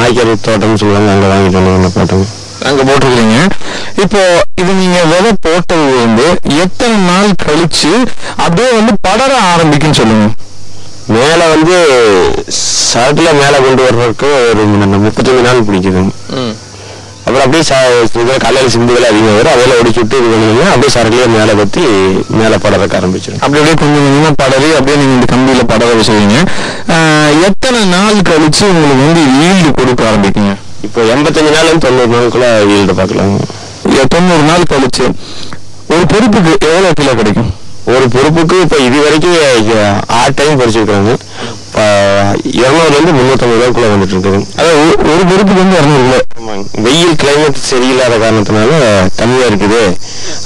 நாய்க்கறி தோட்டம்னு சொல்லுவாங்க, அங்கே வாங்கிட்டு வந்து போட்டோம். அங்கே போட்டிருக்கீங்க. இப்போ இது நீங்க விதை போட்டது வந்து எத்தனை நாள் கழிச்சு அப்படியே வந்து படர ஆரம்பிக்குன்னு சொல்லுங்க. மேலே வந்து சரக்குல மேலே கொண்டு வர்றதுக்கு ஒரு 35 நாள் பிடிக்குது. அப்புறம் அப்படியே கல்லையில் சிந்துகள் அதிகமாக வரும், அதெல்லாம் ஒடிச்சு விட்டு இது பண்ணிங்கன்னா அப்படியே சரக்குலேயே மேலே பற்றி மேலே படறதுக்கு ஆரம்பிச்சிடும். அப்படி அப்படியே கொஞ்சம் கொஞ்சமாக படறி அப்படியே நீங்கள் இந்த கம்பியில் படர வச்சுருவீங்க. எத்தனை நாள் கழிச்சு உங்களுக்கு வந்து ஈல்டு கொடுக்க ஆரம்பிக்குங்க? இப்போ 85 நாள்லேருந்து 90 நாளுக்குள்ள ஈல்டு பார்க்கலாம். 90 நாள் கழிச்சு ஒரு பொறுப்புக்கு எவ்வளோ கிலோ கிடைக்கும்? ஒரு பொறுப்புக்கு இப்போ இது வரைக்கும் 6 டைம் பறிச்சிருக்கிறாங்க. 200 350 ரூபாய்க்குள்ள வந்துட்டு இருக்குது. அதாவது ஒரு பொறுப்புக்கு வந்து 200 கிலோ. வெயில் கிளைமேட் சரியில்லாத காரணத்தினால கம்மியா இருக்குது.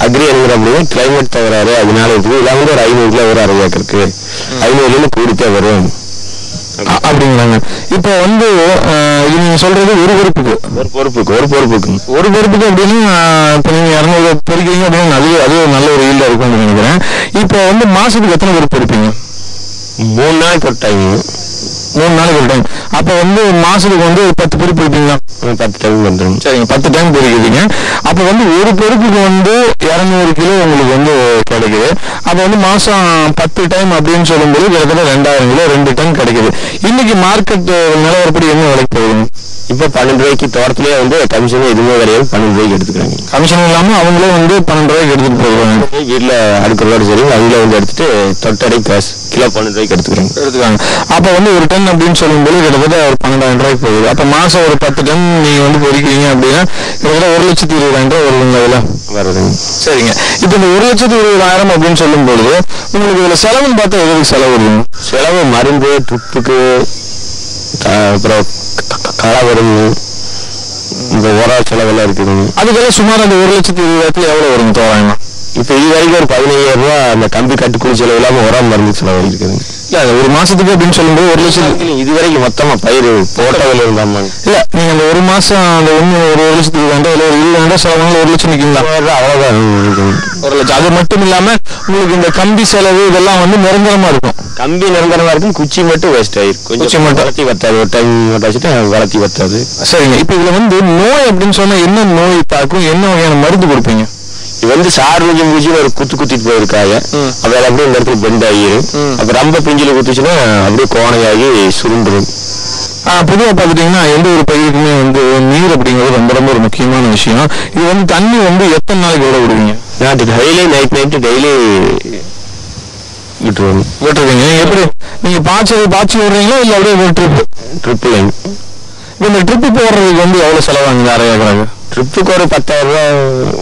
அக்ரி என்கிற அப்படின்னா கிளைமேட் தவறாரு, அதனால இருக்குது. இதில் வந்து ஒரு 500 கிலோ ஒரு 60 ஏக்கருக்கு 500 கூடித்தே வரும் அப்படிங்கிறாங்க. இப்போ வந்து நீங்க சொல்றது ஒரு பொறுப்புக்கு அப்படின்னா இப்போ நீங்க 200 பொறிக்கிறீங்க அப்படின்னா அது நல்ல ஒரு ஈல்டா இருக்கும்னு நினைக்கிறேன். இப்போ வந்து மாசத்துக்கு எத்தனை பொறுப்பு பொறிப்பீங்க? 3 நாளைக்கு ஒரு டைம். 3 நாளைக்கு ஒரு டைம். அப்போ வந்து மாசத்துக்கு வந்து 10 பொறுப்பு பொறிப்பீங்களா? 10 டைம் வந்துடும். சரிங்க, 10 டைம் பொறிக்கிறீங்க. அப்போ வந்து ஒரு பொறுப்புக்கு வந்து 200 கிலோ உங்களுக்கு வந்து கிடைக்குது. அப்போ வந்து மாசம் 10 டைம் அப்படின்னு சொல்லும்போது கிட்டத்தட்ட 2000 கிலோ 2 டன் கிடைக்குது. இன்னைக்கு மார்க்கெட் நிலவரப்படி என்ன விலைக்கு போகுது? இப்போ 12 ரூபாய்க்கு தோட்டத்திலேயே வந்து கமிஷன் எதுவுமே கிடையாது, 12 ரூபாய்க்கு எடுத்துக்கிறாங்க. கமிஷன் இல்லாமல் அவங்களே வந்து 12 ரூபாய்க்கு எடுத்துட்டு போகிறாங்க. வீட்டில் அடுக்கிறதோட சரி அவங்களே வந்து எடுத்துட்டு தொட்டடை காசு கிலோ 12 ரூபாய்க்கு எடுத்துக்கிறாங்க. அப்போ வந்து ஒரு டன் அப்படின்னு சொல்லும்போது கிட்டத்தட்ட ஒரு 12,000 ரூபாய்க்கு போகுது. அப்போ மாசம் ஒரு 10 டன் நீங்க வந்து பொறிக்கிறீங்க அப்படின்னா கிட்டத்தட்ட 1,20,000 ரூபாய் வருதுங்களா? வருதுங்க. சரிங்க. இப்போ இந்த 1,20,000 அப்படின்னு சொல்லும்போது உங்களுக்கு இதுல செலவுன்னு பார்த்தா எதுக்கு செலவு வருது? செலவு மருந்து, ட்ரிப்புக்கு, அப்புறம் களை வரும், இந்த உர செலவெல்லாம் இருக்குதுங்க. அதுக்கெல்லாம் சுமார் அந்த 1,20,000 எவ்வளவு வரும் தோராயமா? இப்போ இது வரைக்கும் ஒரு 15,000 ரூபா அந்த கம்பி கட்டுக்குழி செலவு இல்லாமல் உரம் மருந்து செலவு இருக்குதுங்க. இல்ல ஒரு மாசத்துக்கு அப்படின்னு சொல்லும்போது 1 லட்சம் இது வரைக்கும் மொத்தமா பயிர் போட்டதில் இருந்தாங்க. இல்ல நீங்க அந்த ஒரு மாசம் அந்த ஒண்ணு ஒரு 1,20,000 செலவு 1 லட்சம் நிற்குங்களா? அவ்வளவுதான் 1 லட்சம். அது மட்டும் இல்லாம உங்களுக்கு இந்த கம்பி செலவு இதெல்லாம் வந்து நிரந்தரமா இருக்கும். கம்பி நிரந்தரமா இருக்கும், குச்சி மட்டும் வேஸ்ட் ஆயிருக்கு. கொஞ்சம் மட்டும் வளர்த்தி வத்தாது, ஒரு டைம் வச்சுட்டு வளர்த்தி வத்தாது. சரிங்க. இப்ப இதுல வந்து நோய் அப்படின்னு சொன்னா என்ன நோய் தாக்கும், என்ன வகையான மருந்து கொடுப்பீங்க? இது வந்து சார் பூச்சின்னு ஒரு குத்திட்டு போயிருக்காங்க. அப்புறம் அப்படியே இந்த இடத்துல பெண்ட் ஆகிடும். அப்ப ரொம்ப பிஞ்சில குத்துச்சுன்னா அப்படியே கோணையாகி சுருண்டுடும். பொதுவாக பார்த்துட்டீங்கன்னா எந்த ஒரு பயிருக்குமே வந்து நீர் அப்படிங்கிறது ரொம்ப ரொம்ப ஒரு முக்கியமான விஷயம். இது வந்து தண்ணி வந்து எத்தனை நாளைக்கு விட விடுவீங்க? டெய்லி நைட் டெய்லி விட்டுருவீங்க. எப்படி நீங்க பாய்ச்சி விடுறீங்களா இல்ல அப்படியே ட்ரிப் லைன்? இப்போ இந்த ட்ரிப்பு போடுறதுக்கு வந்து எவ்வளவு செலவாகுது? 1/2 ஏக்கராங்க ட்ரிப்புக்கு ஒரு 10,000 ரூபா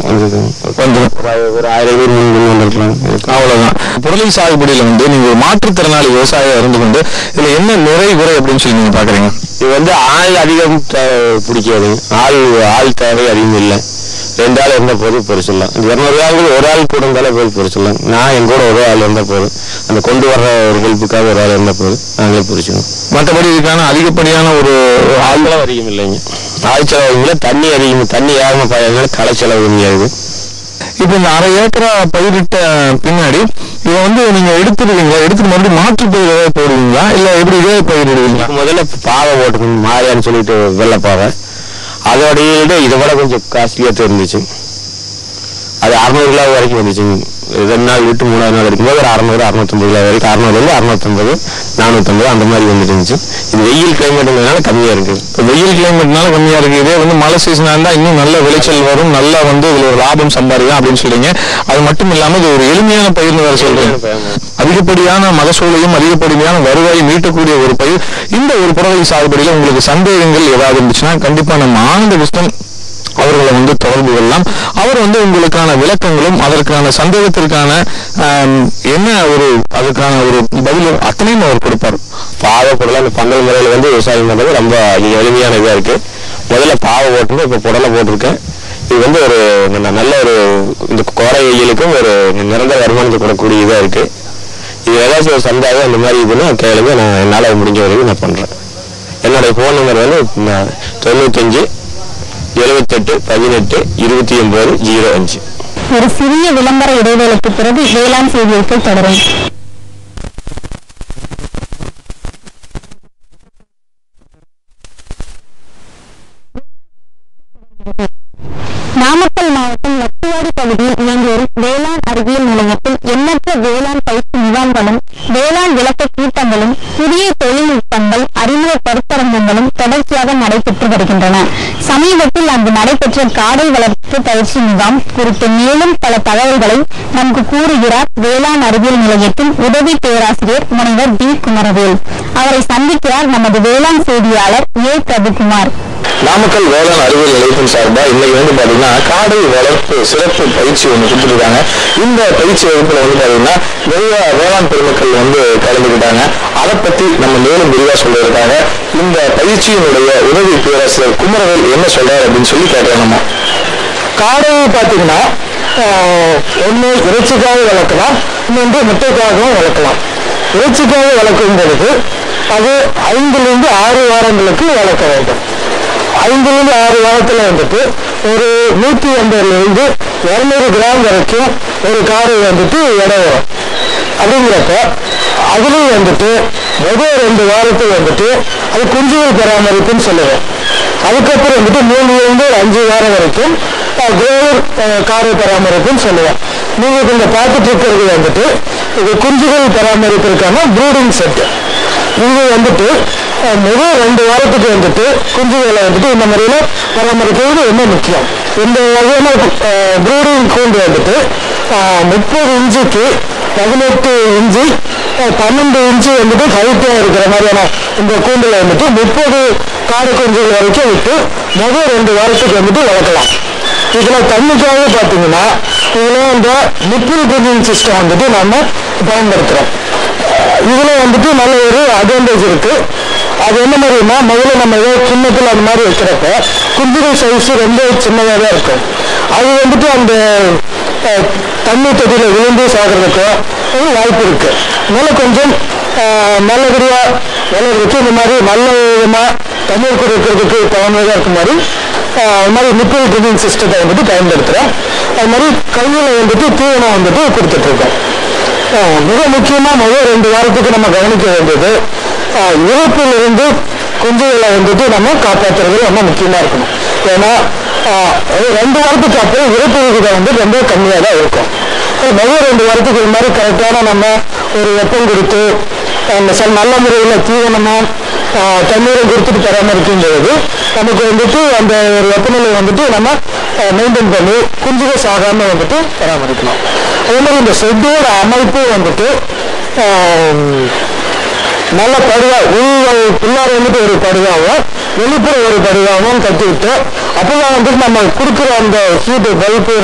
வந்துடும். ஒரு 1000 இருக்கலாம், அவ்வளவுதான். புரளி சாகுபடியில வந்து நீங்க ஒரு மாற்றுத்திறனாளி விவசாயியா இருந்து கொண்டு இதுல என்ன குறை அப்படின்னு சொல்லி நீங்க பாக்குறீங்க? இது வந்து ஆள் அதிகம் பிடிக்காது, ஆள் தேவை அதிகம் இல்லை. 2 ஆள் இருந்தா போதும் பொறிச்சிடலாம். 200 ஆளுகள் ஒரு ஆள் கூட இருந்தாலே போய் பொறிச்சிடலாம். நான் என் கூட ஒரு ஆள் இருந்தா போதும், அந்த கொண்டு வர்ற ஒரு ஹெல்ப்புக்காக ஒரு ஆள் இருந்தா போதும், நாங்களே பொறிச்சிடணும். மற்றபடி இதுக்கான அதிகப்படியான ஒரு ஆள்களும் அதிகம் இல்லைங்க. ஆள் செலவு தண்ணி அதிகம், தண்ணி ஏகமா பாயாங்க, களை செலவு கம்மியாகுது. இப்ப இந்த 1/2 ஏக்கரா பயிரிட்ட பின்னாடி இதை வந்து நீங்க எடுத்துருவீங்களா? எடுத்துட்டு மறுபடியும் மாற்று பயிர் ஏதாவது போடுவீங்களா இல்ல எப்படி இதே பயிரிடுவீங்களா? முதல்ல பாவை போட்டுக்கணும், மாரியான்னு சொல்லிட்டு வெள்ளைப்பாவை. அதோட இதை விட கொஞ்சம் காஸ்ட்லியாக இருந்துச்சு. அது 600 கிலோ வரைக்கும் வந்துச்சு. 2 நாள் விட்டு 3ஆவது நாள் இருக்கும்போது ஒரு 600 650 கிலோ வரைக்கும், 600 650 450 அந்த மாதிரி வந்துட்டு இருந்துச்சு. இது வெயில் கிளைமேட்னால கம்மியா இருக்கு. இப்போ வெயில் கிளைமேட்னால கம்மியா இருக்கு. இதே வந்து மழை சீசனா இருந்தா இன்னும் நல்ல விளைச்சல் வரும், நல்லா வந்து இதுல ஒரு லாபம் சம்பாதிக்கலாம் அப்படின்னு சொல்றீங்க. அது மட்டும் இல்லாம இது ஒரு எளிமையான பயிர்னு வேற சொல்றீங்க. அதிகப்படியான மகசூலையும் அதிகப்படியான வருவாயும் மீட்டக்கூடிய ஒரு பயிர். இந்த ஒரு புறவழி சாகுபடியில உங்களுக்கு சந்தேகங்கள் ஏதாவது இருந்துச்சுன்னா கண்டிப்பா நம்ம ஆனந்த கிருஷ்ணன் அவர்களை வந்து தொடர்பு கொள்ளலாம். அவர் வந்து உங்களுக்கான விளக்கங்களும் அதற்கான சந்தேகத்திற்கான என்ன ஒரு அதுக்கான ஒரு பதில் அத்தனையும் அவர் கொடுப்பார். பாவை போடலாம். இந்த பந்தல் முறையில் வந்து விவசாயம் பண்றது ரொம்ப எளிமையான இதா இருக்கு. முதல்ல பாவை போட்டு இப்போ புடலை போட்டிருக்கேன். இது வந்து ஒரு நல்ல ஒரு இந்த கோடை வெயிலுக்கும் ஒரு நிரந்தர வருமானத்தை கொடுக்கக்கூடிய இதா இருக்கு. இது ஏதாச்சும் ஒரு சந்தேகம் அந்த மாதிரி இதுன்னா கேளுங்க, நான் என்னால் முடிஞ்ச வரைக்கும் நான் பண்றேன். என்னுடைய ஃபோன் நம்பர் வந்து 95 78 18 29 05. ஒரு சிறிய விளம்பர இடைவேளைக்கு பிறகு வேளாண் செய்திகள் தொடரும். நாமக்கல் மாவட்டம் லட்டுவாடி பகுதியில் இயங்கி வரும் வேளாண் அறிவியல் நிலையத்தில் எண்ணற்ற வேளாண் பயிற்சி முகாம்களும் வேளாண் விளக்க கூட்டங்களும் புதிய தொழில்நுட்பங்கள் அறிமுக கருத்தரங்கங்களும் தொடர்ச்சியாக நடைபெற்று வருகின்றன. சமீபத்தில் அங்கு நடைபெற்ற காடை வளர்ப்பு பயிற்சி முகாம் குறித்து மேலும் பல தகவல்களை நமக்கு கூறுகிறார் வேளாண் அறிவியல் நிலையத்தின் உதவி பேராசிரியர் முனைவர் டி. குமரவேல். அவரை சந்திக்கிறார் நமது வேளாண் செய்தியாளர் ஏ. பிரபுகுமார். நாமக்கல் வேளாண் அறிவியல் நிலையத்தின் சார்பா இன்னைக்கு வந்து பாத்தீங்கன்னா காடை வளர்ப்பு சிறப்பு பயிற்சி ஒன்று கொடுத்துருக்காங்க. இந்த பயிற்சி வகுப்புல வந்து பாத்தீங்கன்னா நிறைய வேளாண் பெருமக்கள் வந்து கலந்துக்கிட்டாங்க. அதை பத்தி நம்ம மேலும் விரிவா சொல்றதுக்காக இந்த பயிற்சியினுடைய உதவி பேராசிரியர் குமரவேல் என்ன சொல்றாரு அப்படின்னு சொல்லி கேட்டோம். நம்ம காடையை பாத்தீங்கன்னா ஒன்று இறைச்சிக்காக வளர்க்கலாம், இன்னொன்று முட்டைக்காகவும் வளர்க்கலாம். இறைச்சிக்காக வளர்க்கும் பொழுது அது 5 to 6 வாரங்களுக்கு வளர்க்க வேண்டும். 5 to 6 வாரத்துல வந்துட்டு ஒரு 180 to 200 கிராம் வரைக்கும் ஒரு காடை வந்துட்டு எடை வரும். அப்படிங்கிறப்ப அதுலயும் வந்துட்டு முதல் 2 வாரத்துக்கு வந்துட்டு அது குஞ்சுகள் பராமரிப்புன்னு சொல்லுவோம். அதுக்கப்புறம் வந்துட்டு 3 to 5 வாரம் வரைக்கும் காடை பராமரிப்புன்னு சொல்லுவோம். நீங்க இந்த பார்த்துட்டு இருக்கிறது வந்துட்டு இது குஞ்சுகள் பராமரிப்பிற்கான ப்ரூடிங் செட். இது வந்துட்டு முதல் 2 வாரத்துக்கு வந்துட்டு குஞ்சுகளை வந்துட்டு இந்த முறையில பராமரிக்கிறது ரொம்ப முக்கியம். இந்த வகையான ப்ரூடிங் கூண்டு வந்துட்டு 30 இன்ச்சுக்கு 18 இன்ச்சு 12 இன்ச்சு வந்துட்டு ஹைட்டா இருக்கிற மாதிரியான இந்த கூண்டுல வந்துட்டு 30 காடை குஞ்சுகள் வரைக்கும் விட்டு முதல் 2 வாரத்துக்கு வந்துட்டு வளர்க்கலாம். இதுல தண்ணிக்காக பாத்தீங்கன்னா இதுல இந்த நிப்பிள் ப்ரீடிங் சிஸ்டம் வந்துட்டு நம்ம பயன்படுத்துறோம். இதுல வந்துட்டு நல்ல ஒரு அட்வான்டேஜ் இருக்கு. அது என்ன மாதிரின்னா முதல்ல நம்ம ஏதோ சின்னத்துல அந்த மாதிரி வைக்கிறப்ப குஞ்சுகள் சைஸ் ரொம்ப சின்னதாக தான் இருக்கும். அது வந்துட்டு அந்த தண்ணி தொட்டியில விழுந்து சாகிறதுக்கோ வாய்ப்பு இருக்கு. அதனால கொஞ்சம் நல்லபடியா வளர்றதுக்கு இந்த மாதிரி நல்ல விதமா தண்ணீர் கொடுக்கறதுக்கு தகுந்ததாக இருக்க மாதிரி அது மாதிரி நிப்பிள் ப்ரீடிங் சிஸ்டத்தை வந்துட்டு பயன்படுத்துறோம். அது மாதிரி கையில வந்துட்டு தீவனம் வந்துட்டு கொடுத்துட்டு இருக்கோம். மிக முக்கியமா முதல் 2 வாரத்துக்கு நம்ம கவனிக்க வேண்டியது இறப்பிலிருந்து குஞ்சுகளை வந்துட்டு நம்ம காப்பாற்றுறது ரொம்ப முக்கியமா இருக்கணும். ஏன்னா 2 வாரத்துக்கு அப்புறம் இறப்பு விகிதம் வந்து ரொம்ப கம்மியாக தான் இருக்கும். முதல் 2 வாரத்துக்கு இது மாதிரி கரெக்டான நம்ம ஒரு வெப்பம் கொடுத்து நல்ல முறையில் தீவனமா தண்ணீரை கொடுத்துட்டு பராமரிக்கும் பொழுது நமக்கு வந்துட்டு அந்த ஒரு வெப்பநிலை வந்துட்டு நம்ம மெயின்டைன் பண்ணி குஞ்சுகள் சாகாம வந்துட்டு பராமரிக்கணும். அதே மாதிரி இந்த ஷெட்டோட அமைப்பு வந்துட்டு நல்ல படுகா உள்ளார வந்துட்டு ஒரு படுகாவும் வெளிப்புற ஒரு படுகாவும் கட்டிவிட்டு அப்பதான் வந்துட்டு நம்ம கொடுக்குற அந்த ஹீட்டு பல்பு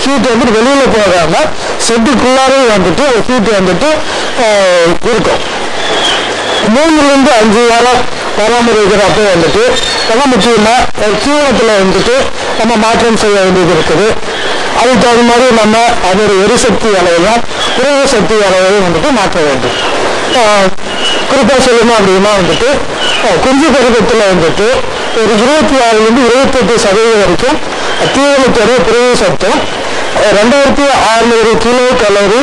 ஹீட்டு வந்துட்டு வெளியில போகாம ஷெட்டுக்குள்ளாரே வந்துட்டு ஹீட்டு வந்துட்டு இருக்கும். 3 to 5 வாரம் பராமரிக்கிறப்ப வந்துட்டு ரொம்ப முக்கியமா தீவனத்துல வந்துட்டு நம்ம மாற்றம் செய்ய வேண்டியது இருக்குது. அதுக்கு தகுந்த மாதிரி நம்ம அதோட எரிசக்தி அளவையும் புரத சக்தி அளவையும் வந்துட்டு மாற்ற வேண்டும். குறிப்பா சொல்லணும் அப்படின்னா வந்துட்டு குஞ்சு பருவத்துல வந்துட்டு ஒரு 26 to 28% வரைக்கும் தீவனத்தோட புரத சத்தம் 2600 கிலோ கலோரி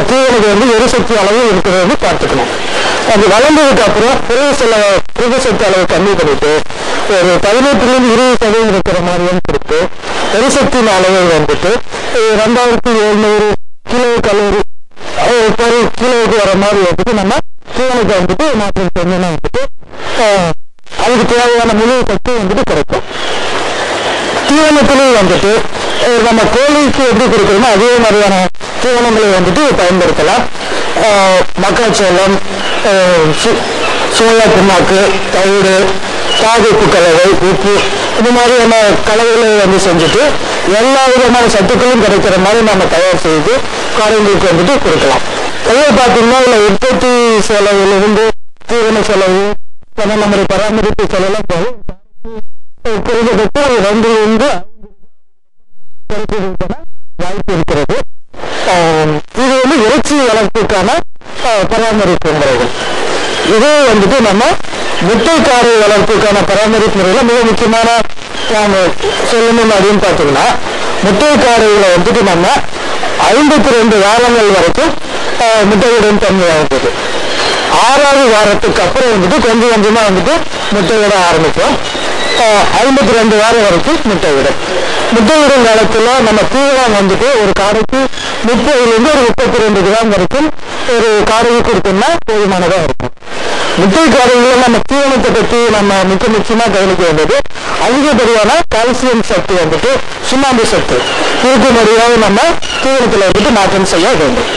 தீவனுக்கு வந்து எரிசக்தி அளவு இருக்கிறது பார்த்துக்கணும். அது வளர்ந்ததுக்கு அப்புறம் புரத சக்தி அளவு கம்மி பண்ணிட்டு ஒரு 18 to 20% இருக்கிற மாதிரியும் கொடுத்து எரிசக்தியின் அளவை வந்துட்டு 2700 கிலோ கலோரி ஒரு கிலோவுக்கு வர மாதிரி வந்துட்டு நம்ம தீவனுக்கு வந்துட்டு மாற்றம் செஞ்சோம்னா வந்துட்டு அதுக்கு தேவையான முழு சக்தி வந்துட்டு கிடைக்கும். தீவனத்திலையும் வந்துட்டு நம்ம கோழிக்கு எப்படி கொடுக்கணுமோ அதே மாதிரியான தீவனங்களை வந்துட்டு பயன்படுத்தலாம். மக்காச்சோளம், சோயா புண்ணாக்கு, தவிடு, தாகுப்பு கலவை, உப்பு இந்த மாதிரியான கலவைகளை வந்து செஞ்சுட்டு எல்லா விதமான சத்துக்களும் கிடைக்கிற மாதிரி நம்ம தயார் செய்து காரியங்களுக்கு வந்துட்டு கொடுக்கலாம். அதே பார்த்தீங்கன்னா இதுல உற்பத்தி செலவிலிருந்து தீவன செலவு நம்முடைய பராமரிப்பு செலவெல்லாம் குறைந்தபட்சம் 2 to 5 வாய்ப்பு இருக்கிறது. இது வந்து இறைச்சி வளர்ப்புக்கான பராமரிப்பு முறைகள். இதே வந்துட்டு நம்ம முட்டைக்காரை வளர்ப்புக்கான பராமரிப்பு முறையில மிக முக்கியமான சொல்லணும் அப்படின்னு பார்த்தீங்கன்னா முட்டைக்காரையில வந்துட்டு நம்ம 52 வாரங்கள் வரைக்கும் முட்டையிடும் தன்மையாகுது. 6வது வாரத்துக்கு அப்புறம் வந்துட்டு கொஞ்சம் கொஞ்சமா வந்துட்டு முட்டையிட ஆரம்பிக்கும். 52 வாரம் வரைக்கும் முட்டையிடும். முட்டையிடும் காலத்துல நம்ம தீவனம் வந்துட்டு ஒரு காடைக்கு 30லிருந்து ஒரு 32 கிராம் வரைக்கும் ஒரு காடைக்கு கொடுத்தோம்னா போதுமானதா இருக்கும். முட்டை காடைகளை நம்ம தீவனத்தை பற்றி நம்ம முக்கியமா கவனிக்க வேண்டியது அதிகப்படியான கால்சியம் சத்து வந்துட்டு சுண்ணாம்பு சத்து இருக்கும்படியாக நம்ம தீவனத்துல வந்துட்டு மாற்றம் செய்ய வேண்டும்.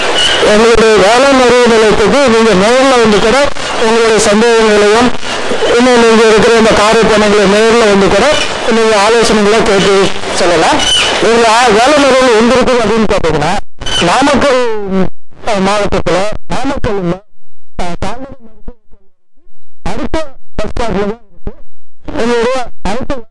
எங்களுடைய வேளாண் அறிவு நிலையத்துக்கு நீங்க நேரில் வந்து கூட உங்களுடைய சந்தேகங்களையும் இன்னும் நீங்க இருக்கிற இந்த காரை பணங்களை நேரில் வந்து கூட நீங்க ஆலோசனைகளை கேட்டு சொல்லலாம். எங்க வேளாண் அறிவு எங்க இருக்குது அப்படின்னு பார்த்தீங்கன்னா நாமக்கல் மாவட்டத்துல நாமக்கல் அடுத்த பஸ் ஸ்டாப்ல தான் இருக்கு. எங்களுடைய அடுத்த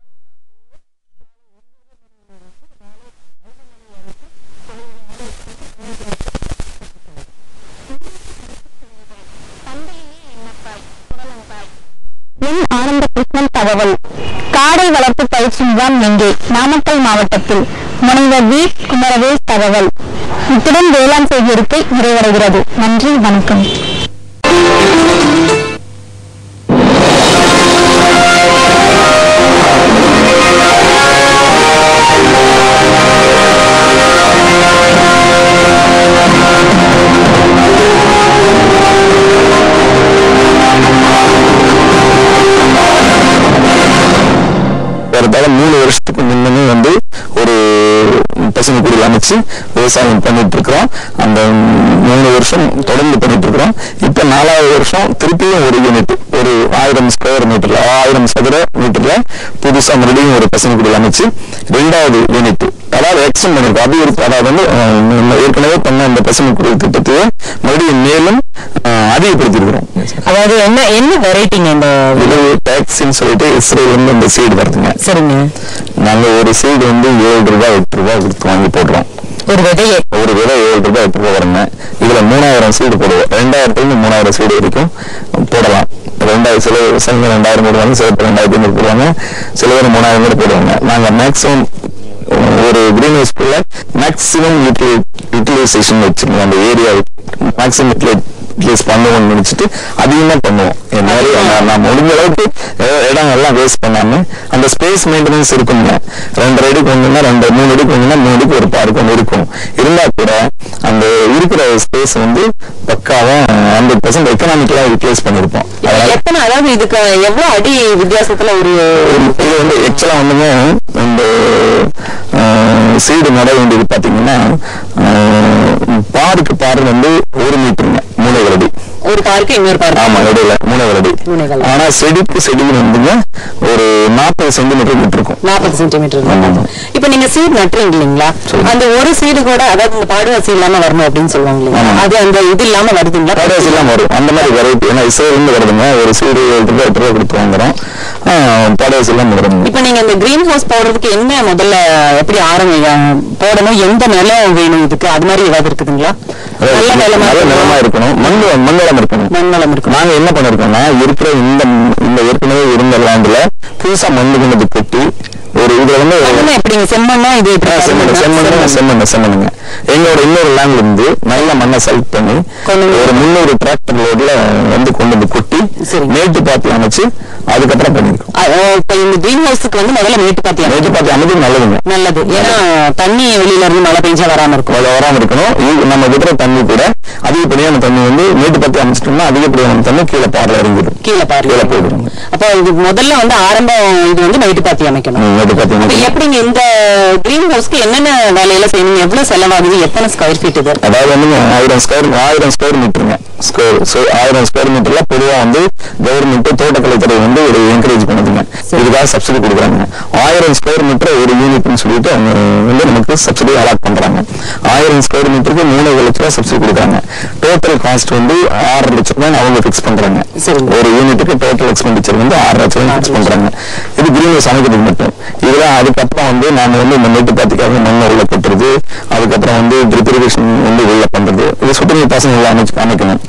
ஆனந்த கிருஷ்ணன் தகவல். காடை வளர்ப்பு பயிற்சி முகாம் எங்கே? நாமக்கல் மாவட்டத்தில். முனைவர் வி குமரவேல் தகவல். இத்துடன் வேளாண் செய்தியறிக்கை நிறைவடைகிறது. நன்றி, வணக்கம். ஏறத்தாழ 3 வருஷத்துக்கு முன்னே வந்து ஒரு பசுமை குடில் அமைச்சு விவசாயம் பண்ணிட்டு இருக்கிறோம். அந்த 3 வருஷம் தொடர்ந்து பண்ணிட்டு இருக்கிறோம். இப்ப 4வது வருஷம் திருப்பியும் ஒரு யூனிட், ஒரு 1000 ஸ்கொயர் மீட்டர்ல 1000 சதுர மீட்டர்ல புதுசா மறுபடியும் ஒரு பசுமை குடில் அமைச்சு 2வது யூனிட், அதாவது எக்ஸ்டெண்ட் பண்ணிருக்கோம். அபிவிருத்தி, அதாவது வந்து ஏற்கனவே பண்ண அந்த பசுமை குடில் திட்டத்தையே மறுபடியும் மேலும் அதிகப்படுத்தி இருக்கிறோம். அதாவது என்ன வெரைட்டிங்க? இந்த டாக்ஸின்னு சொல்லிட்டு இஸ்ரேல் வந்து அந்த சீடு வருதுங்க. சரிங்க. நாங்க ஒரு சீடு வந்து 7 ரூபாய் 8 ரூபாய் கொடுத்து வாங்கி போடுறோம். ஒரு விதை 7 ரூபாய் 8 ரூபாய் வருங்க. இதுல 3000 சீடு போடுவோம். 2000 3000 சீடு வரைக்கும் போடலாம். 2000 சில விவசாயிகள் 2000 போடுவாங்க, சில பேர் 2500 போடுவாங்க, சில பேர் 3000 கூட போடுவாங்க. நாங்க மேக்சிமம் ஒரு கிரீன் ஹவுஸ்குள்ள மேக்சிமம் யூட்டிலைசேஷன் வச்சிருக்கோம். அந்த ஏரியா மேக்சிமம் யூட்டிலைஸ் பண்ணுவோம்னு நினைச்சிட்டு அதிகமா பண்ணுவோம். நிறைய நான் முடிஞ்ச அளவுக்கு இடம் எல்லாம் வேஸ்ட் பண்ணாம அந்த ஸ்பேஸ் மெயின்டெனன்ஸ் இருக்குங்க. 2 அடிக்கு ஒண்ணுன்னா 3 அடிக்கு ஒண்ணுன்னா 3 அடிக்கு ஒரு பார்க் ஒன்று இருக்கும். இருந்தா கூட அந்த இருக்கிற ஸ்பேஸ் வந்து பக்காவா 100% எக்கனாமிக்கலா யூட்டிலைஸ் பண்ணிருப்போம். அதாவது இதுக்கு எவ்வளவு அடி வித்தியாசத்துல ஒரு இது வந்து எக்ஸ்ட்ரா வந்துங்க இந்த சீடு நட வேண்டியது பாத்தீங்கன்னா பாருக்கு பாரு வந்து 1 மீட்டருங்க, 3 அடி. ஒரு பார்க்கு இன்னொரு பார்க்கு. ஆமா, இடையில 3 அடி. ஆனா செடிக்கு வந்துங்க ஒரு 40 சென்டிமீட்டர் விட்டுருக்கும். 40 சென்டிமீட்டர். இப்ப நீங்க சீடு நட்டுறீங்க இல்லீங்களா? அந்த ஒரு சீடு கூட, அதாவது இந்த பாடுவாசி இல்லாம வரணும் அப்படின்னு சொல்லுவாங்க இல்லையா? அது அந்த இது இல்லாம வருதுங்களா? பாடுவாசி இல்லாம வரும். அந்த மாதிரி வெரைட்டி ஏன்னா இஸ்ரேல் இருந்து வருதுங்க. ஒரு சீடு 7 ரூபாய் 8 ரூபாய் கொடுத்து வாங்குறோம். பாடுவாசி இல்லாம வரும். இப்ப நீங்க இந்த கிரீன் ஹவுஸ் போடுறதுக்கு என்ன முதல்ல எப்படி போடணும்? எந்த நிலம் வேணும் இதுக்கு? அது மாதிரி ஏதாவது இருக்குதுங்களா? நல்ல நிலமா இருக்கணும். மண்வளம் இருக்கணும். நாங்க என்ன பண்ணிருக்கோம்னா இருக்கிற இந்த ஏற்கனவே இருந்த லேண்ட்ல புதுசா மண்ணு கொண்டு கொட்டி ஒரு இதுல வந்து செம்மண்ணா இது செம்மண்ணுங்க. எங்களோட இன்னொரு லேண்ட்ல இருந்து நல்ல மண்ணை செலக்ட் பண்ணி ஒரு 300 டிராக்டர் லோட்ல வந்து கொண்டு வந்து கொட்டி மேட்டு பாத்தி அமைச்சு அதுக்கப்புறம் பண்ணிருக்கோம். இந்த கிரீன் ஹவுஸுக்கு வந்து முதல்ல மேட்டு பாத்தி அமைச்சு நல்லதுங்க. நல்லது. ஏன்னா தண்ணி வெளியில இருந்து மழை பெஞ்சா வராம இருக்கணும். நம்ம விடுற தண்ணி கூட அதிகப்படியான தண்ணி வந்து மேட்டு பாத்தி அமைச்சிட்டோம்னா அதிகப்படியான தண்ணி கீழே பாறையில இறங்கிடும். கீழே போயிடும். அப்ப இது முதல்ல வந்து ஆரம்பம் இது வந்து மேட்டு பாத்தி அமைக்கணும். எப்படிங்க இந்த கிரீன் ஹவுஸ்க்கு என்னென்ன வேலையில செய்யணும்? எவ்வளவு செலவாகுது? எத்தனை ஸ்கொயர் ஃபீட் இது? அதாவது வந்து 1000 ஸ்கொயர் மீட்டருங்க. 1000 ஸ்கொயர் மீட்டர்ல பொதுவா வந்து கவர்மெண்ட் தோட்டக்கலைத்துறை வந்து ஒரு என்கரேஜ் பண்ணுதுங்க. இதுக்காக சப்சிடி கொடுக்குறாங்க. 1000 ஸ்கொயர் மீட்டர் ஒரு யூனிட்னு சொல்லிட்டு அவங்க வந்து நமக்கு சப்சிடி அலாட் பண்றாங்க. 1000 ஸ்கொயர் மீட்டருக்கு 3 லட்ச ரூபாய் சப்சிடி கொடுக்குறாங்க. டோட்டல் காஸ்ட் வந்து 6 லட்சம் ரூபாய் அவங்க பிக்ஸ் பண்றாங்க. ஒரு யூனிட்டுக்கு டோட்டல் எக்ஸ்பெண்டிச்சர் வந்து 6 லட்சம் ரூபாய் பிக்ஸ் பண்றாங்க. இது கிரீன் ஹவுஸ் அமைக்கிறதுக்கு மட்டும். இதுல அதுக்கப்புறம் வந்து நாம வந்து இந்த மேட்டு பாத்திக்காக மண்ணை உள்ள கொட்டுறது, அதுக்கப்புறம் வந்து ட்ரிப் இரிகேஷன் வந்து உள்ள பண்றது, இது சுற்றுநீர் பாசனம் அமைக்கணும்.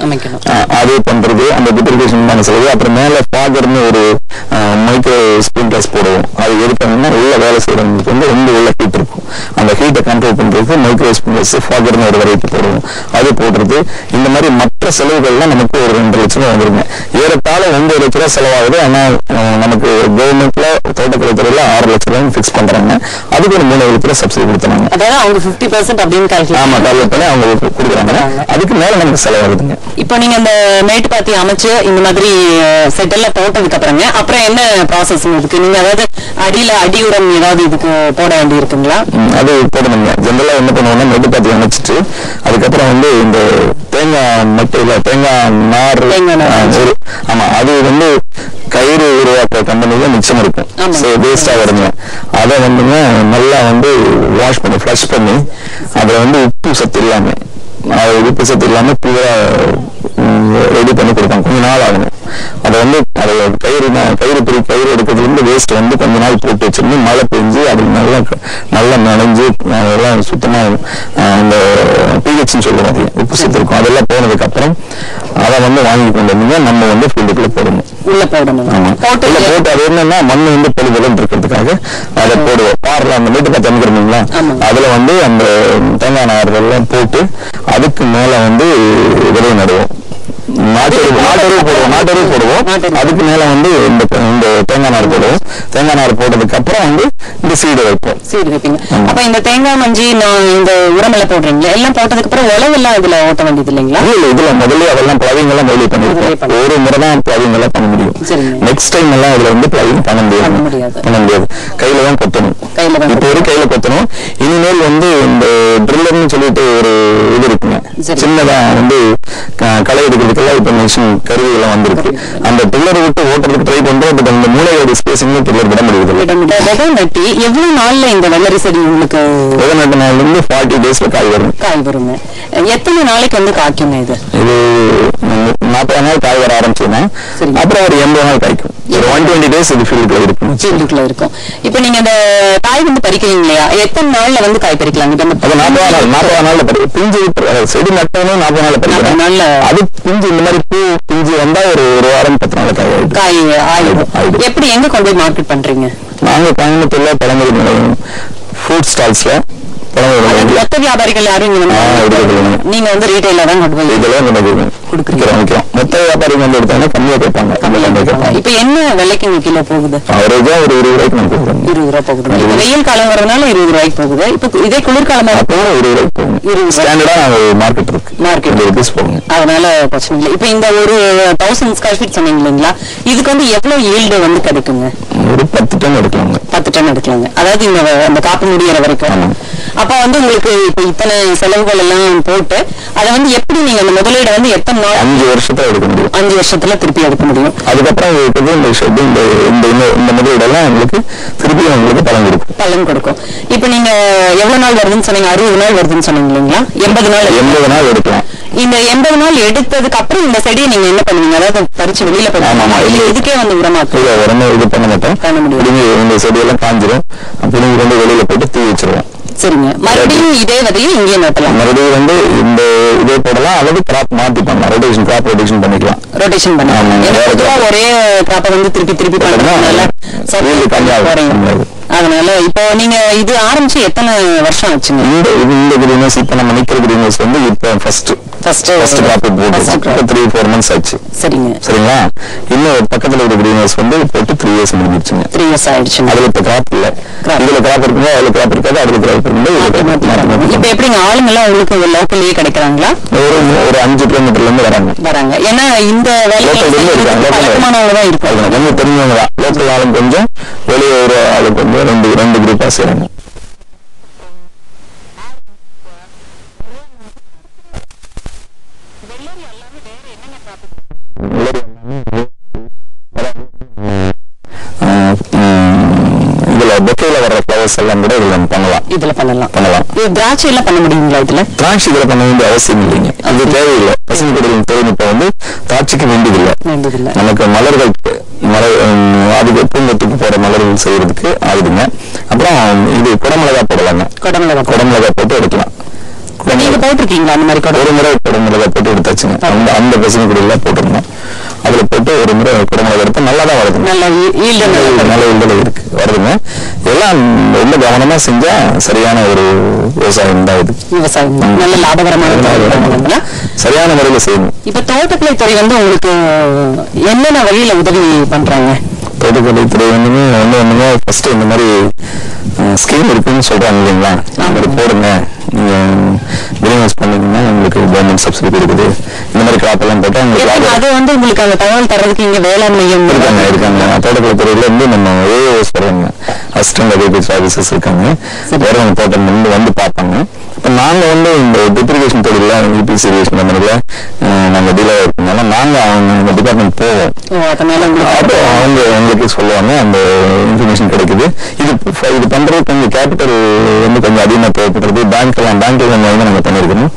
அது பண்றது, அந்த ட்ரிப் இரிகேஷன் செலவு. அப்புறம் மேல ஃபாகர்னு ஒரு மைக்ரோ ஸ்பிரிங்க்லர்ஸ் போடுவோம். அது எடுத்தோம்னா உள்ள வேலை செய்யறவங்களுக்கு வந்து ரொம்ப உள்ள ஹீட் இருக்கும். அந்த ஹீட்டை கண்ட்ரோல் பண்றதுக்கு மைக்ரோ ஸ்பிரிங்க்லர்ஸ் ஃபாகர்னு ஒரு வெரைட்டி போடுவோம். அது போடுறது. இந்த மாதிரி மற்ற செலவுகள்லாம் நமக்கு ஒரு 2 லட்சம் ரூபாய் வந்துருங்க. ஏறத்தாழ 9 லட்ச ரூபாய் செலவாகுது. ஆனா நமக்கு கவர்மெண்ட்ல தோட்டக்கலைத்துறையில ஏக்கர்ல 6 லட்சம் ரூபாய் ஃபிக்ஸ் பண்றாங்க. அதுக்கு ஒரு 3,000 சப்சிடி கொடுத்தாங்க. அதாவது அவங்க 50% அப்படின்னு கால்குலேட் ஆமா கால்குலேட் பண்ணி அவங்க கொடுக்குறாங்க. அதுக்கு மேல நமக்கு செலவாகுதுங்க. இப்போ நீங்க அந்த மேட்டுப்பாத்தி அமைச்சு இந்த மாதிரி செட் எல்லாம் போட்டதுக்கு அப்புறம் என்ன ப்ராசஸ் இருக்கு? நீங்க அதாவது அடி உரம் ஏதாவது இதுக்கு போட வேண்டி இருக்குங்களா? அது போடணுங்க. ஜெனரலா என்ன பண்ணுவோம்னா மேட்டுப்பாத்தி அமைச்சிட்டு அதுக்கப்புறம் வந்து இந்த தேங்காய் மட்டையில தேங்காய் நார் ஆமா அது வந்து கயிறு உருவாக்குற கம்பெனில மிச்சம் இருக்கும். வேஸ்டா வருங்க. அதை வந்துங்க நல்லா வந்து வாஷ் பண்ணி ஃப்ளஷ் பண்ணி அதை வந்து உப்பு சத்து இல்லாம பூரா ரெடி பண்ணி கொடுப்பாங்க. கொஞ்ச நாள் ஆகணும். அதை வந்து அதை கயிறு எடுக்கிறதுல இருந்து வேஸ்ட் வந்து கொஞ்ச நாள் போட்டு வச்சிருந்து மழை பெஞ்சு அது நல்லா நனைஞ்சு அதெல்லாம் சுத்தமா அந்த பிஹெச்னு சொல்லுவாங்க உப்பு சத்து இருக்கும். அதெல்லாம் போனதுக்கு அப்புறம் அதை வந்து வாங்கி கொண்டு வந்து நம்ம வந்து ஃபீல்டுக்குள்ள போடணும். போட்டு அது என்னன்னா மண்ணு வந்து பொழுதுடன் இருக்கிறதுக்காக அதை போடுவோம். பாரில் அந்த மேட்டுப்பாத்தி அமைக்கிறீங்களா அதுல வந்து அந்த தேங்காய் நார்கள் போட்டு அதுக்கு மேல வந்து விதை நடுவோம். நாட்டருவு போடுவோம். அதுக்கு மேல வந்து இந்த தேங்காய் நார் போடுவோம். தேங்காய் நார் போட்டதுக்கு அப்புறம் வந்து இந்த சீடு வைப்போம். சீடு வைப்பீங்க. அப்ப இந்த தேங்காய் மஞ்சி இந்த உரமெல்லாம் போடுறீங்களா? எல்லாம் போட்டதுக்கு அப்புறம் உழவெல்லாம் இதுல ஓட்ட வேண்டியது இல்லைங்களா? இல்ல இதுல முதல்ல அதெல்லாம் பிளவிங் எல்லாம் முதல்ல பண்ணிருக்கோம். ஒரு முறை தான் பிளவிங் எல்லாம் பண்ண முடியும். நெக்ஸ்ட் டைம் எல்லாம் இதுல வந்து பிளவிங் பண்ண முடியாது. கையில தான் கொத்தணும். இப்போ ஒரு கையில கொத்தணும். இனிமேல் வந்து இந்த ட்ரில்லர்னு சொல்லிட்டு ஒரு இது இருக்குங்க. சின்னதா வந்து களை எடுக்கிறதுக்கெல்லாம் இப்ப மிஷின் கருவிகள் வந்திருக்கு. அந்த ட்ரில்லரை விட்டு ஓட்டுறதுக்கு ட்ரை பண்றோம். பட் அந்த மூளையோட ஸ்பேசிங் ட்ரில்லர் விட முடியுது. எவ்வளவு நாள்ல இந்த வெள்ளரி செடி உங்களுக்கு? விதை நட்ட நாள்ல இருந்து 40 டேஸ்ல காய் வரும். எத்தனை நாளைக்கு வந்து காய்க்குங்க? இது 40 நாள் காய் வர ஆரம்பிச்சுன்னா அப்புறம் ஒரு 80 நாள் காய்க்கும். 120 டேஸ் இது ஃபீல்டுக்குள்ள இருக்கும். இப்ப நீங்க இந்த காய் வந்து பறிக்கிறீங்க இல்லையா? எத்தனை நாள்ல வந்து காய் பறிக்கலாம்? 40 நாள்ல பிஞ்சு செடி நட்டணும். 40 நாள்ல பறிக்கலாம். அது பிஞ்சு இந்த மாதிரி பூ பிஞ்சு வந்தா ஒரு வாரம் 10 நாள் காய் ஆயிடும். எப்படி எங்க கொண்டு போய் மார்க்கெட் பண்றீங்க? நாங்க கோயம்புத்தூர்ல பழமுறை நிலையம் ஃபுட் ஸ்டால்ஸ்ல மொத்த வியாபாரிகள் யாரும் நீங்க வந்து ரீட்டைல தான் கொண்டு போய் கொடுக்குறோம். மொத்த வியாபாரிகள் வந்து எடுத்தாங்கன்னா கம்மியா கேட்பாங்க. இப்ப என்ன விலைக்கு கிலோ போகுது? அவரேஜா ஒரு 20 ரூபாய்க்கு 20 ரூபாய் போகுது. இப்ப வெயில் காலம் வரதுனால 20 ரூபாய்க்கு போகுது. இப்ப இதே குளிர்காலமா 20 ரூபாய்க்கு போகும். ஸ்டாண்டர்டா மார்க்கெட் இருக்கு. அதனால பிரச்சனை இல்லை. இப்ப இந்த ஒரு 1000 ஸ்கொயர் ஃபீட் சொன்னீங்க இல்லைங்களா? இதுக்கு வந்து எவ்வளவு ஈல்டு வந்து கிடைக்குங்க? ஒரு 10 டன் எடுக்கலாங்க. 10 டன் எடுக்கலாங்க. அதாவது இந்த காப்பு முடியற வரைக்கும். அப்ப வந்து உங்களுக்கு இப்ப இத்தனை செலவுகள் எல்லாம் போட்டு அதை வந்து எப்படி நீங்க அந்த முதலீடு வந்து எத்தனை நாள்? 5 வருஷத்துல எடுக்க முடியும். 5 வருஷத்துல திருப்பி எடுக்க முடியும். அதுக்கப்புறம் இந்த முதலீடெல்லாம் உங்களுக்கு திருப்பி உங்களுக்கு பலன் கொடுக்கும். இப்ப நீங்க எவ்வளவு நாள் வருதுன்னு சொன்னீங்க? 60 நாள் வருதுன்னு சொன்னீங்க இல்லைங்களா? 80 நாள் எடுக்கலாம். இந்த 80 நாள் எடுத்ததுக்கு அப்புறம் இந்த செடியை நீங்க என்ன பண்ணுவீங்க? அதாவது பறிச்சு வெளியில போடுவீங்க? இதுக்கே வந்து உரமா இது பண்ண மாட்டோம். பண்ண முடியும். இந்த செடியெல்லாம் காஞ்சிரும். அப்படி கொண்டு வெளியில போட்டு தீ வச்சிருவோம். சரிங்க. மறுபடியும் இதே விதையை இங்கே நட்டலாம். மறுபடியும் வந்து இந்த இதே போடலாம். அல்லது கிராப் மாத்தி பண்ணலாம். ரொட்டேஷன் பண்ணிக்கலாம். ரொட்டேஷன் பண்ணலாம். ஒரே கிராப்பை வந்து திருப்பி பண்ணலாம். அதனால இப்போ நீங்க இது ஆரம்பிச்சு எத்தனை வருஷம் ஆச்சுங்க? இந்த கிரீன்ஹவுஸ் இப்ப நம்ம நிக்கிற கிரீன்ஹவுஸ் வந்து இப்ப ஃபர்ஸ்ட் கிராப் போட்டு 3-4 months ஆச்சு. சரிங்களா? இன்னும் பக்கத்துல ஒரு கிரீன்ஹவுஸ் வந்து போட்டு 3 years முடிஞ்சிருச்சுங்க. 3 years ஆயிடுச்சு. அதுல இப்ப கிராப் இல்ல. இதுல கிராப் இருக்குங்க, அதுல கிராப் இருக்காது, அதுல கிராப் இருக்கு. இப்ப எப்படிங்க ஆளுங்க எல்லாம் உங்களுக்கு லோக்கல்லயே கிடைக்கிறாங்களா? ஒரு 5 கிலோமீட்டர்ல இருந்து வராங்க. ஏன்னா இந்த பழக்கமானவங்கதான் இருப்பாங்க. கொஞ்சம் தெரிஞ்சவங்க தான். லோக்கல் ஆளுங்க கொஞ்சம், வெளியூர் ஆளுங்க கொஞ்சம், ரெண்டு குரூப்பா செய்றாங்க. இதுல பொக்கேல வர்ற ஃப்ளவர்ஸ் எல்லாம் கூட இதுல பண்ணலாம். திராட்சை எல்லாம் பண்ண முடியுங்களா? திராட்சை இதுல பண்ண வேண்டிய அவசியம் இல்லைங்க. இது தேவையில்லை. பசுமைக்குடியின் தொழில்நுட்பம் வந்து திராட்சைக்கு வேண்டியதில்லை. நமக்கு மலர்கள் அதுக்கு பூங்கத்துக்கு போற மலர்கள் செய்யறதுக்கு ஆகுதுங்க. அப்புறம் இது குடமிளகா போடலாங்க. குடமிளகா போட்டு எடுக்கலாம். நீங்க போட்டிருக்கீங்களா அந்த மாதிரி? ஒரு முறை குடமிளகா போட்டு எடுத்தாச்சுங்க. அந்த பசுமைக்குடியில போட்டிருந்தோம். அதுல போட்டு ஒரு முறை குடமிளகா எடுத்து நல்லாதான் வருது. நல்ல ஈல்டு இருக்கு வருதுங்க. எல்லாம் ரொம்ப கவனமா செஞ்சா சரியான ஒரு விவசாயம் தான் இது. விவசாயம் நல்ல லாபகரமான சரியான முறையில செய்யணும். இப்ப தோட்டக்கலை துறை வந்து உங்களுக்கு என்னென்ன வழியில உதவி பண்றாங்க? தோட்டக்கலைத்துறை ஒண்ணுமே ஃபர்ஸ்ட் இந்த மாதிரி ஸ்கீம் இருக்குன்னு சொல்றாங்க இல்லைங்களா, இந்த மாதிரி போடுங்க, நீங்க பிசினஸ் பண்ணீங்கன்னா உங்களுக்கு கவர்மெண்ட் சப்சிடி இருக்குது, இந்த மாதிரி கிராப் எல்லாம் போட்டா அது வந்து உங்களுக்கு அந்த தகவல் தர்றதுக்கு இங்க வேளாண் மையம் இருக்காங்க. தோட்டக்கலைத்துறையில இருந்து நம்ம ஏஓஎஸ் வர்றாங்க, அசிஸ்டன்ட் அக்ரிகல்ச்சர் ஆஃபீஸர்ஸ் இருக்காங்க, வரவங்க தோட்டம் வந்து பார்ப்பாங்க. இப்போ நாங்க வந்து இந்த டிப்ரிகேஷன் தொழில யூபிசி இரிகேஷன் கம்பெனில நாங்க டீலர் இருக்கனால நாங்க அவங்க டிபார்ட்மெண்ட் போவோம். அப்போ அவங்க எங்களுக்கு சொல்லுவாங்க, அந்த இன்ஃபர்மேஷன் கிடைக்குது. இது பண்றது கொஞ்சம் கேபிட்டல் வந்து கொஞ்சம் அதிகமா தேவைப்படுறது. பேங்க்ல நாங்க பண்ணிருக்கணும்,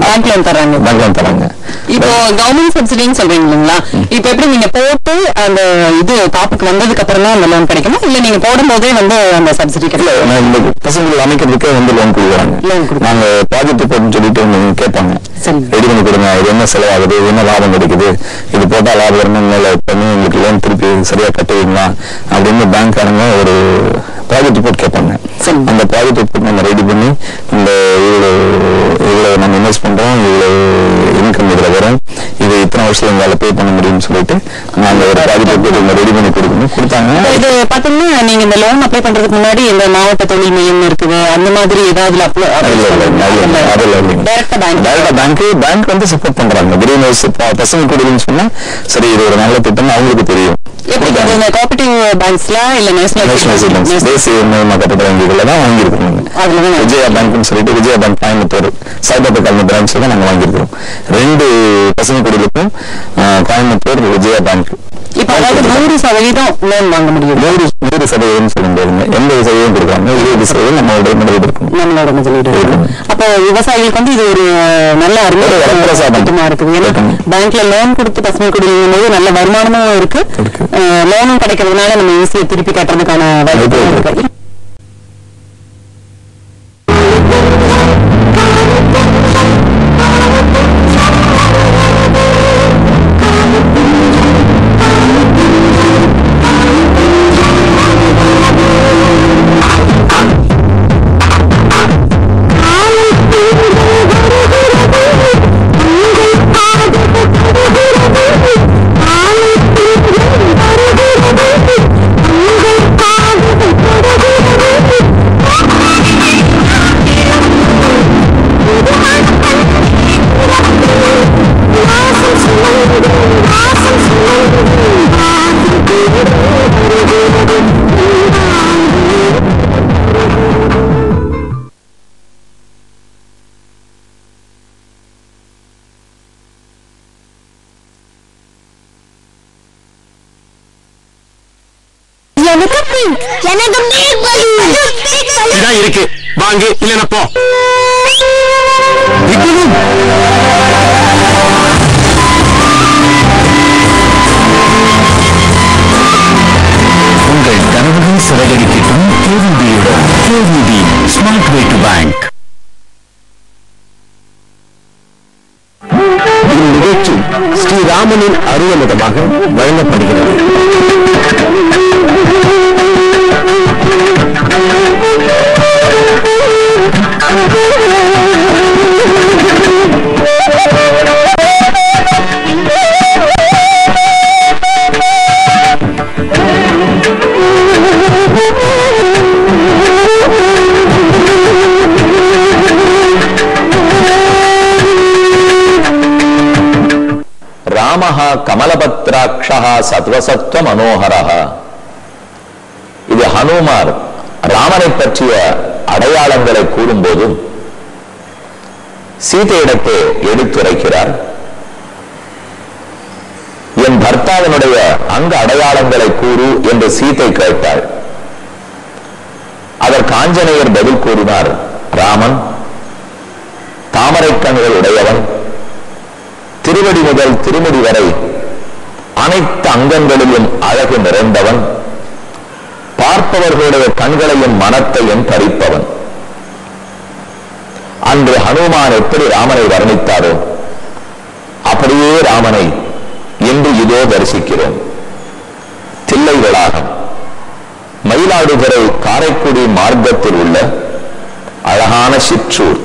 பேங்க்ல தராங்க. இப்போ கவர்மெண்ட் சப்சிடின்னு சொல்றீங்க இல்லைங்களா, இப்ப எப்படி நீங்க போட்டு அந்த இது டாபிக் வந்ததுக்கு அப்புறம் தான் அந்த லோன் கிடைக்குமா, இல்ல நீங்க போடும் போதே வந்து அந்த சப்சிடி கிடைக்கும்? இந்த பசங்களுக்கு அமைக்கிறதுக்கே வந்து லோன் கொடுக்குறாங்க. நாங்க ப்ராஜெக்ட் போட்டுன்னு சொல்லிட்டு கேட்பாங்க, ரெடி பண்ணி கொடுங்க, இது என்ன செலவாகுது, என்ன லாபம் கிடைக்குது, இது போட்டா லாபகரமா மேல பண்ணி உங்களுக்கு லோன் திருப்பி சரியா கட்டுவீங்களா அப்படின்னு பேங்க்காரங்க ஒரு ப்ராஜெக்ட் ரிப்போர்ட் கேட்பாங்க. அந்த ப்ராஜெக்ட் ரிப்போர்ட் நம்ம ரெடி பண்ணி இந்த இவ்வளவு நம்ம இன்வெஸ்ட் பண்றோம், இவ்வளவு இன்கம் இதுல வரும், இது இத்தனை வருஷத்துல எங்களால பே பண்ண முடியும்னு சொல்லிட்டு நாங்க ஒரு ப்ராஜெக்ட் ரிப்போர்ட் ரெடி பண்ணி கொடுத்தாங்க. இது பாத்தீங்கன்னா நீங்க இந்த லோன் அப்ளை பண்றதுக்கு முன்னாடி இந்த மாவட்ட தொழில் மையம் இருக்குது அந்த மாதிரி ஏதாவது பேங்க் வந்து சப்போர்ட் பண்றாங்க. கிரீன் பசங்க குடின்னு சொன்னா சரி, இது ஒரு நல்ல திட்டம் அவங்களுக்கு தெரியும். கோஆபரேட்டிவ் பேங்க்ஸ்ல இல்ல நேஷனல் தேசிய கட்டட வங்கிகள்ல தான் வாங்கியிருக்கிறோம். விஜயா பேங்க்னு சொல்லிட்டு விஜயா பேங்க் கோயம்புத்தூர் சைதாபேட் காலனி பிரான்ச்ல தான் நாங்க வாங்கியிருக்கிறோம். 2 பசங்க குடிகளுக்கும் கோயம்புத்தூர் விஜயா பேங்க். இப்ப அதாவது 100% லோன் வாங்க முடியும். 100% சொல்ல முடியாது, 80% கொடுக்காங்க, 20% நம்மளோட முதலீடு இருக்கும். அப்போ விவசாயிகளுக்கு வந்து இது ஒரு நல்ல திட்டமா இருக்குது. ஏன்னா பேங்க்ல லோன் கொடுத்து பசுமை குடியிருக்கும் போது நல்ல வருமானமும் இருக்கு, லோனும் கிடைக்கிறதுனால நம்ம ஈஸியா திருப்பி கட்டுறதுக்கான வாய்ப்பு இருக்கு. இருக்கு வாங்க, இல்லைன்னா போ. உங்கள் கனவுகள் சிறகடிக்கட்டும் கேள்வியுடன். கேள்வி ஸ்மார்ட் வே டு பேங்க். இந்நிகழ்ச்சி ஸ்ரீராமனின் அருவமுதமாக வழங்கப்படுகிறது. ராமஹ கமலபத்ராட்சஹ சத்வசத்வ மனோகரஹ. இது ஹனுமார் ராமனை பற்றிய அடையாளங்களை கூறும்போது சீதையிடத்தை எடுத்துரைக்கிறார். என் பர்த்தாவினுடைய அங்க அடையாளங்களை கூறு என்று சீதை கேட்டாள். அதற்கு ஆஞ்சநேயர் பதில் கூறினார், ராமன் தாமரை கண்கள் உடையவன், திருவடி முதல் திருமுடி வரை அனைத்து அங்கங்களிலும் அழகு நிறைந்தவன், பார்ப்பவர்களுடைய கண்களையும் மனத்தையும் பறிப்பவன். அன்று ஹனுமான் எப்படி ராமனை வர்ணித்தாரோ அப்படியே ராமனை இன்று இதோ தரிசிக்கிறோம். தில்லை வளாகம், மயிலாடுதுறை காரைக்குடி மார்க்கத்தில் உள்ள அழகான சிற்றூர்.